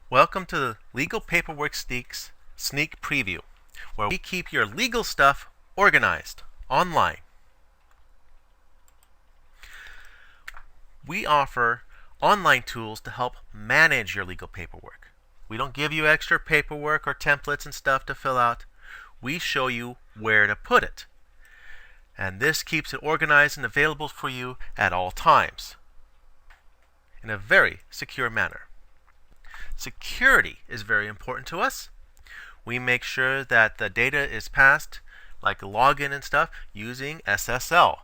Welcome to the Legal Paperwork Sneaks sneak preview, where we keep your legal stuff organized online. We offer online tools to help manage your legal paperwork. We don't give you extra paperwork or templates and stuff to fill out. We show you where to put it. And this keeps it organized and available for you at all times in a very secure manner. Security is very important to us. We make sure that the data is passed, like login and stuff, using SSL,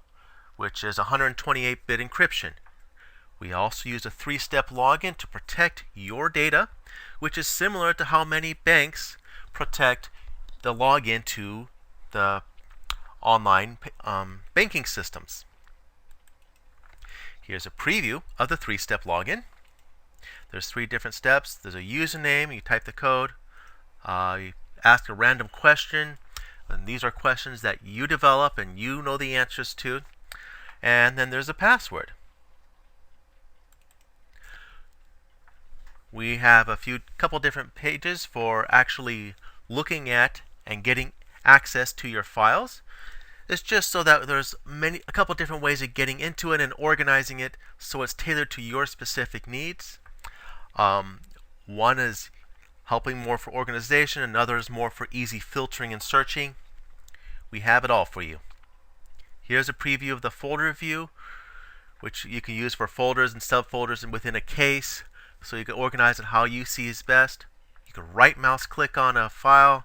which is 128-bit encryption. We also use a 3-step login to protect your data, which is similar to how many banks protect the login to the online banking systems. Here's a preview of the 3-step login. There's 3 different steps. There's a username, you type the code, you ask a random question, and these are questions that you develop and you know the answers to. And then there's a password. We have a couple different pages for actually looking at and getting access to your files. It's just so that there's a couple different ways of getting into it and organizing it so it's tailored to your specific needs. One is helping more for organization, another is more for easy filtering and searching. We have it all for you. Here's a preview of the folder view, which you can use for folders and subfolders and within a case, so you can organize it how you see is best. You can right mouse click on a file,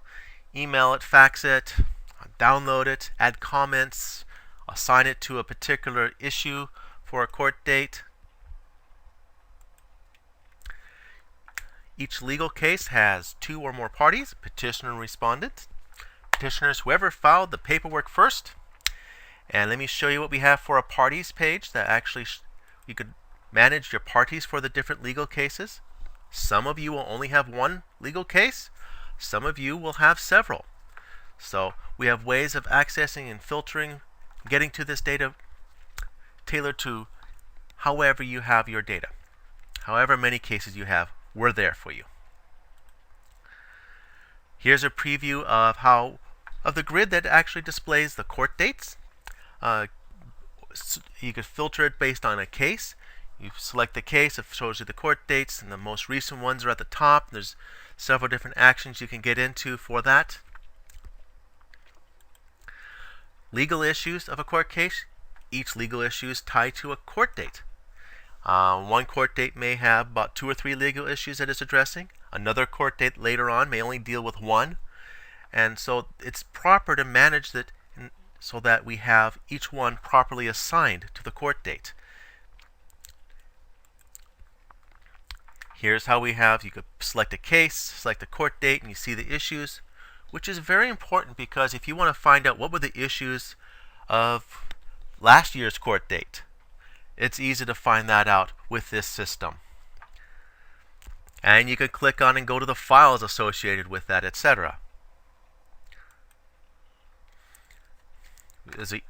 email it, fax it, download it, add comments, assign it to a particular issue for a court date. Each legal case has 2 or more parties, petitioner and respondent. Petitioners, whoever filed the paperwork first. And let me show you what we have for a parties page that actually you could manage your parties for the different legal cases. Some of you will only have one legal case. Some of you will have several. So we have ways of accessing and filtering, getting to this data tailored to however you have your data. However many cases you have, we're there for you. Here's a preview of the grid that actually displays the court dates. You could filter it based on a case. You select the case, it shows you the court dates, and the most recent ones are at the top. There's several different actions you can get into for that. Legal issues of a court case. Each legal issue is tied to a court date. One court date may have about 2 or 3 legal issues that it's addressing. Another court date later on may only deal with one. And so it's proper to manage that so that we have each one properly assigned to the court date. Here's how you could select a case, select the court date, and you see the issues, which is very important because if you want to find out what were the issues of last year's court date, it's easy to find that out with this system. And you can click on and go to the files associated with that, etc.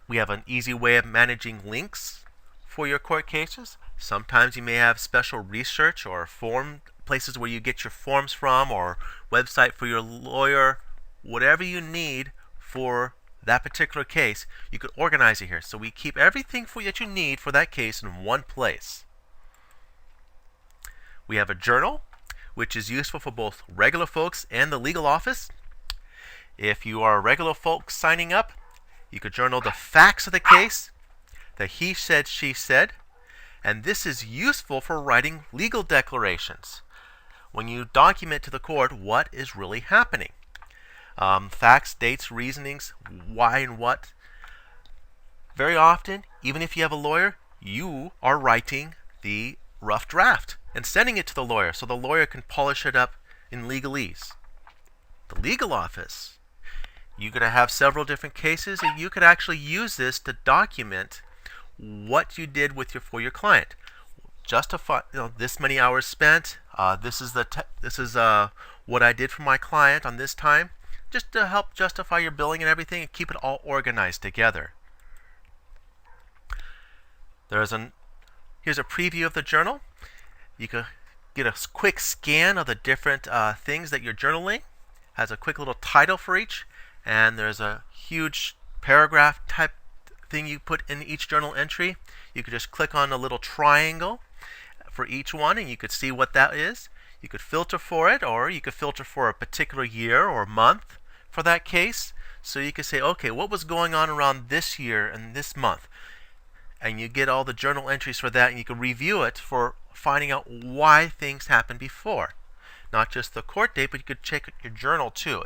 We have an easy way of managing links for your court cases. Sometimes you may have special research or form places where you get your forms from, or website for your lawyer. Whatever you need for that particular case, you could organize it here. So we keep everything that you need for that case in one place. We have a journal, which is useful for both regular folks and the legal office. If you are regular folks signing up, you could journal the facts of the case, the he said, she said, and this is useful for writing legal declarations when you document to the court what is really happening. Facts, dates, reasonings, why and what. Very often, even if you have a lawyer, you are writing the rough draft and sending it to the lawyer so the lawyer can polish it up in legalese. The legal office, you're going to have several different cases, and you could actually use this to document what you did for your client. Justify, this many hours spent. This is what I did for my client on this time, just to help justify your billing and everything and keep it all organized together. Here's a preview of the journal. You can get a quick scan of the different things that you're journaling. Has a quick little title for each, and there's a huge paragraph type thing you put in each journal entry. You could just click on a little triangle for each one, and you could see what that is. You could filter for it, or you could filter for a particular year or month for that case. So you could say, okay, what was going on around this year and this month? And you get all the journal entries for that, and you can review it for finding out why things happened before. Not just the court date, but you could check your journal too.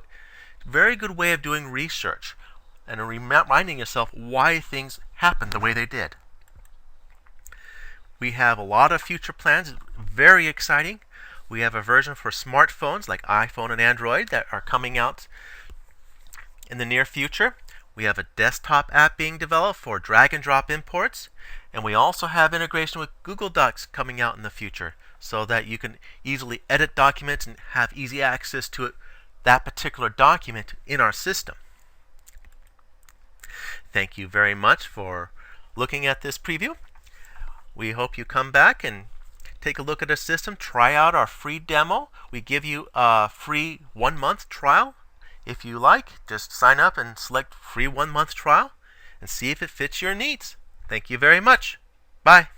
Very good way of doing research and reminding yourself why things happened the way they did. We have a lot of future plans, very exciting. We have a version for smartphones like iPhone and Android that are coming out in the near future. We have a desktop app being developed for drag and drop imports, and we also have integration with Google Docs coming out in the future so that you can easily edit documents and have easy access to it, that particular document in our system. Thank you very much for looking at this preview. We hope you come back and take a look at our system, try out our free demo. We give you a free 1-month trial. If you like, just sign up and select free 1-month trial and see if it fits your needs. Thank you very much. Bye.